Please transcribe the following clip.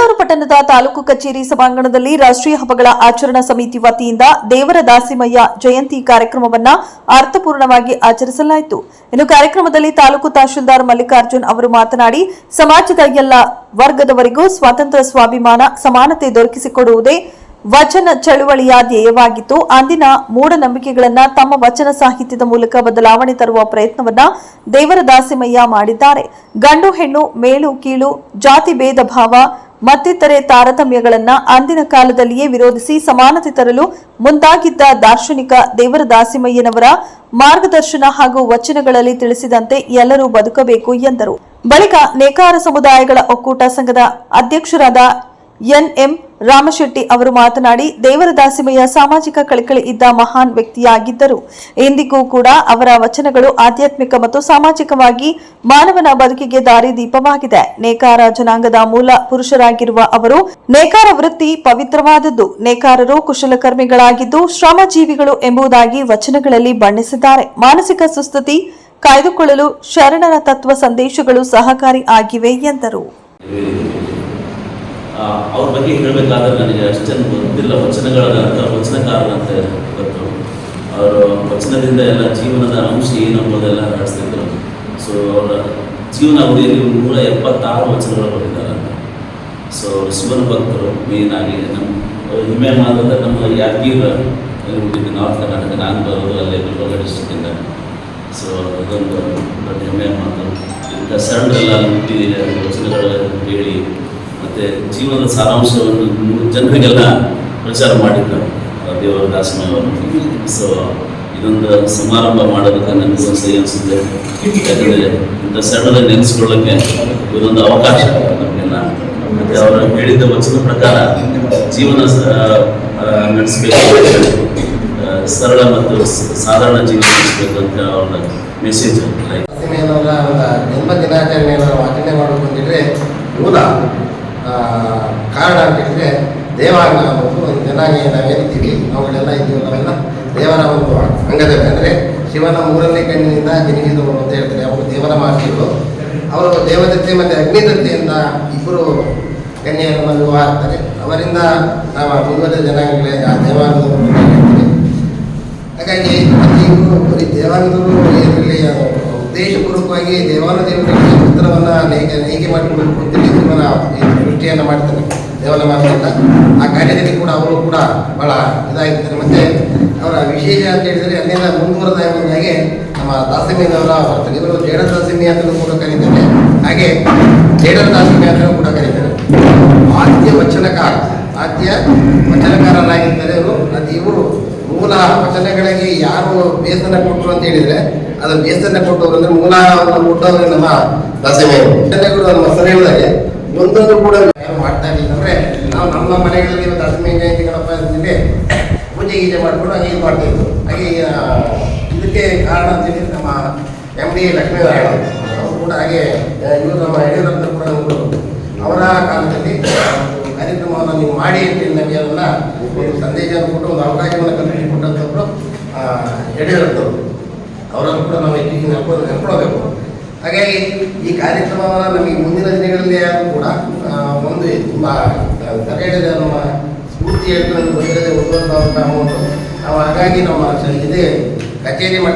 ಮಂಗಳೂರು ಪಟ್ಟಣದ ತಾಲೂಕು ಕಚೇರಿ ಸಭಾಂಗಣದಲ್ಲಿ ರಾಷ್ಟ್ರೀಯ ಹಬ್ಬಗಳ ಆಚರಣಾ ಸಮಿತಿ ವತಿಯಿಂದ ದೇವರ ದಾಸಿಮಯ್ಯ ಜಯಂತಿ ಕಾರ್ಯಕ್ರಮವನ್ನು ಅರ್ಥಪೂರ್ಣವಾಗಿ ಆಚರಿಸಲಾಯಿತು. ಇನ್ನು ಕಾರ್ಯಕ್ರಮದಲ್ಲಿ ತಾಲೂಕು ತಹಶೀಲ್ದಾರ್ ಮಲ್ಲಿಕಾರ್ಜುನ್ ಅವರು ಮಾತನಾಡಿ, ಸಮಾಜದ ಎಲ್ಲ ವರ್ಗದವರಿಗೂ ಸ್ವಾತಂತ್ರ್ಯ, ಸ್ವಾಭಿಮಾನ, ಸಮಾನತೆ ದೊರಕಿಸಿಕೊಡುವುದೇ ವಚನ ಚಳುವಳಿಯ ಧ್ಯೇಯವಾಗಿತ್ತು. ಅಂದಿನ ಮೂಢನಂಬಿಕೆಗಳನ್ನು ತಮ್ಮ ವಚನ ಸಾಹಿತ್ಯದ ಮೂಲಕ ಬದಲಾವಣೆ ತರುವ ಪ್ರಯತ್ನವನ್ನ ದೇವರ ದಾಸಿಮಯ್ಯ ಮಾಡಿದ್ದಾರೆ. ಗಂಡು ಹೆಣ್ಣು, ಮೇಲು ಕೀಳು, ಜಾತಿ ಭೇದ ಭಾವ ಮತ್ತಿತರೆ ತಾರತಮ್ಯಗಳನ್ನು ಅಂದಿನ ಕಾಲದಲ್ಲಿಯೇ ವಿರೋಧಿಸಿ ಸಮಾನತೆ ತರಲು ಮುಂದಾಗಿದ್ದ ದಾರ್ಶನಿಕ ದೇವರ ದಾಸಿಮಯ್ಯನವರ ಮಾರ್ಗದರ್ಶನ ಹಾಗೂ ವಚನಗಳಲ್ಲಿ ತಿಳಿಸಿದಂತೆ ಎಲ್ಲರೂ ಬದುಕಬೇಕು ಎಂದರು. ಬಳಿಕ ನೇಕಾರ ಸಮುದಾಯಗಳ ಒಕ್ಕೂಟ ಸಂಘದ ಅಧ್ಯಕ್ಷರಾದ ಎನ್.ಎಂ. ರಾಮಶೆಟ್ಟಿ ಅವರು ಮಾತನಾಡಿ, ದೇವರ ದಾಸಿಮಯ್ಯ ಸಾಮಾಜಿಕ ಕಳಕಳಿ ಇದ್ದ ಮಹಾನ್ ವ್ಯಕ್ತಿಯಾಗಿದ್ದರು. ಇಂದಿಗೂ ಕೂಡ ಅವರ ವಚನಗಳು ಆಧ್ಯಾತ್ಮಿಕ ಮತ್ತು ಸಾಮಾಜಿಕವಾಗಿ ಮಾನವನ ಬದುಕಿಗೆ ದಾರಿದೀಪವಾಗಿದೆ. ನೇಕಾರ ಜನಾಂಗದ ಮೂಲ ಪುರುಷರಾಗಿರುವ ಅವರು ನೇಕಾರ ವೃತ್ತಿ ಪವಿತ್ರವಾದದ್ದು. ನೇಕಾರರು ಕುಶಲಕರ್ಮಿಗಳಾಗಿದ್ದು ಶ್ರಮಜೀವಿಗಳು ಎಂಬುದಾಗಿ ವಚನಗಳಲ್ಲಿ ಬಣ್ಣಿಸಿದ್ದಾರೆ. ಮಾನಸಿಕ ಸುಸ್ಥಿತಿ ಕಾಯ್ದುಕೊಳ್ಳಲು ಶರಣರ ತತ್ವ ಸಂದೇಶಗಳು ಸಹಕಾರಿ ಆಗಿವೆ ಎಂದರು. ಅವ್ರ ಬಗ್ಗೆ ಹೇಳಬೇಕಾದ್ರೆ ನನಗೆ ಅಷ್ಟೇನು ಗೊತ್ತಿಲ್ಲ. ವಚನಗಳ ಅರ್ಥ ವಚನಕಾರರಂತ ಗೊತ್ತು. ಅವರು ವಚನದಿಂದ ಎಲ್ಲ ಜೀವನದ ಅಂಶ ಏನು ಅನ್ನೋದೆಲ್ಲ ನಡೆಸ್ತಿದ್ರು. ಸೊ ಅವರ ಜೀವನ ಅವಧಿಯಲ್ಲಿ 176 ವಚನಗಳು ಬರೆದಿದ್ದಾರೆ ಅಂತ. ಸೊ ಶಿವನ ಭಕ್ತರು ಮೇನ್ ಆಗಿ ನಮ್ಮ ಹಿಮೆ ಮಾತ್ರ ನಮ್ಮ ಯಾದಗಿರಿ ಹುಟ್ಟಿದ್ದು ನಾರ್ತ್ ಕರ್ನಾಟಕ. ನಾನು ಬರೋದು ಅಲ್ಲೇ ಗುಲ್ಬರ್ಗ ಡಿಸ್ಟ್ರಿಕ್ಟಿಂದ. ಸೊ ಅದೊಂದು ದೊಡ್ಡ ಹೆಮ್ಮೆ ಮಾತು. ಇಂಥ ಸಣ್ಣರೆಲ್ಲ ಹುಟ್ಟಿದ ವಚನಗಳು ಹೇಳಿ ಮತ್ತು ಜೀವನದ ಸಾರಾಂಶವನ್ನು ಜನರಿಗೆಲ್ಲ ಪ್ರಚಾರ ಮಾಡಿದ್ರು ದೇವರ ದಾಸಿಮಯ್ಯ ಅವರು. ಸೊ ಇದೊಂದು ಸಮಾರಂಭ ಮಾಡೋದಕ್ಕೆ ನನಗೂ ಸಹಿ ಅನಿಸುತ್ತೆ. ಯಾಕಂದರೆ ಇಂಥ ಸಣ್ಣದ ನೆನೆಸ್ಕೊಳ್ಳೋಕ್ಕೆ ಇದೊಂದು ಅವಕಾಶ ನಮಗೆಲ್ಲ. ಮತ್ತು ಅವರು ಹೇಳಿದ ವಚನ ಪ್ರಕಾರ ಜೀವನ ನಡೆಸಬೇಕು, ಸರಳ ಮತ್ತು ಸಾಧಾರಣ ಜೀವನ ನಡೆಸಬೇಕು ಅಂತ ಅವ್ರ ಮೆಸೇಜ್. ದಾಸಿಮಯ್ಯನವರ ಒಂದು ಜನ್ಮ ದಿನಾಚರಣೆಯನ್ನು ನಾವು ಆಚರಣೆ ಮಾಡಬೇಕು ಅಂತಿದ್ರೆ ಮೂಲ ಕಾರಣ ಅಂತ ಹೇಳಿದರೆ ದೇವಾಂಗ ಅನ್ನೋದು ಒಂದು ಜನಾಂಗ ನಾವೇನಿದ್ದೀವಿ ಅವುಗಳೆಲ್ಲ ಇದ್ದೀವಿ. ನಾವೆಲ್ಲ ದೇವರ ಒಂದು ಅಂಗದಲ್ಲಿ, ಅಂದರೆ ಶಿವನ 3ನೇ ಕಣ್ಣಿನಿಂದ ಜನಿಸಿದವರು ಅಂತ ಹೇಳ್ತಾರೆ. ಅವರು ದೇವರ ಮಾತಿಗಳು. ಅವರು ದೇವದತ್ತೆ ಮತ್ತು ಅಗ್ನಿದತ್ತೆಯಿಂದ ಇಬ್ಬರು ಕನ್ಯೆಯನ್ನು ವಿವಾಹ ಆಗ್ತಾರೆ. ಅವರಿಂದ ನಾವು ಮುಂದುವರೆದ ಜನಾಂಗಗಳೇ ಆ ದೇವಾಂಗದವರು ಹೇಳ್ತೀವಿ. ಹಾಗಾಗಿ ಇವರು ಬರೀ ದೇವಾಂಗದವರು ಇದರಲ್ಲಿ ಉದ್ದೇಶಪೂರ್ವಕವಾಗಿ ದೇವಾನ ದೇವತೆಗಳಿಗೆ ಉತ್ತರವನ್ನು ನೇಯ್ಗೆ ಮಾಡಿಕೊಡಬೇಕು ಅಂತೇಳಿ ಶಿವನ ಸೃಷ್ಟಿಯನ್ನು ಮಾಡ್ತಾರೆ. ದೇವನ ಮಾತಿನಿಂದ ಆ ಕಾರ್ಯದಲ್ಲಿ ಕೂಡ ಅವರು ಕೂಡ ಭಾಳ ಇದಾಗಿರ್ತಾರೆ. ಮತ್ತು ಅವರ ವಿಶೇಷ ಅಂತ ಹೇಳಿದರೆ ಅಲ್ಲಿಂದ ಮುಂದುವರೆದ ಎಂಬುದಾಗಿ ನಮ್ಮ ದಾಸಿಮಯ್ಯನವರ ಬರ್ತಾರೆ. ಇವರು ಜೇಡರ ದಾಸಿಮಯ್ಯ ಅಂತಲೂ ಕೂಡ ಕರೀತಾರೆ. ಹಾಗೆ ಜೇಡರ ದಾಸಿಮಯ್ಯ ಅಂತಲೂ ಕೂಡ ಕರೀತಾರೆ. ಆದ್ಯ ವಚನಕಾರರಾಗಿರ್ತಾರೆ ಇವರು. ಅದು ಇವರು ಮೂಲ ವಚನಗಳಿಗೆ ಯಾರು ಬೇಸನ ಕೊಟ್ಟರು ಅಂತ ಹೇಳಿದರೆ ಅದು ಬೇಸನ ಕೊಟ್ಟವರು ಅಂದರೆ ಮೂಲವನ್ನು ಕೊಟ್ಟವರು ನಮ್ಮ ದಾಸಿಮಯ್ಯ. ವಚನಗಳು ನಮ್ಮ ಸರಿಯಾಗಿ ಒಂದೊಂದು ಕೂಡ ಯಾರು ಮಾಡ್ತಾ ಇರಲಿಲ್ಲ. ಅಂದರೆ ನಾವು ನಮ್ಮ ಮನೆಗಳಲ್ಲಿ ದಾಸಿಮಯ್ಯ ಜಯಂತಿ ಗಣಪ ಮೇಲೆ ಪೂಜೆ ಗೀಜೆ ಮಾಡಿಕೊಂಡು ಹಾಗೆ ಇದು ಮಾಡ್ತಾಯಿದ್ರು. ಹಾಗೆ ಇದಕ್ಕೆ ಕಾರಣ ಅಂತೇಳಿ ನಮ್ಮ ಎಮ್ ಡಿ ಲಕ್ಷ್ಮೀನಾರಾಯಣ ಅವರು ಕೂಡ ಹಾಗೆ ಇವರು ನಮ್ಮ ಯಡಿಯೂರಪ್ಪ ಕೂಡ ಅವರ ಕಾಲದಲ್ಲಿ ಕಾರ್ಯಕ್ರಮವನ್ನು ನೀವು ಮಾಡಿ ಅಂತೇಳಿ ನಮಗೆ ಅದನ್ನು ಒಂದು ಸಂದೇಶವನ್ನು ಕೊಟ್ಟು ಒಂದು ಅವಕಾಶವನ್ನು ಕಲ್ಪಿಸಿಕೊಟ್ಟಂಥವ್ರು ಯಡಿಯೂರಪ್ಪನವರು. ಅವರನ್ನು ಕೂಡ ನಾವು ಹೆಚ್ಚಿಗೆ ನೆನ್ಕೊಳ್ಬೇಕು. ಹಾಗಾಗಿ ಈ ಕಾರ್ಯಕ್ರಮವನ್ನು ನಮಗೆ ಮುಂದಿನ ದಿನಗಳಲ್ಲಿ ಆದರೂ ಕೂಡ ಒಂದು ತುಂಬ ಕರೆಯದ ನಮ್ಮ ಸ್ಫೂರ್ತಿ ಹೇಳ್ಕೊಂಡು ಬಂದಿರದೆ 1,000 ಅಮೌಂಟು ನಾವು ಹಾಗಾಗಿ ನಮ್ಮ ಇದೇ ಕಚೇರಿ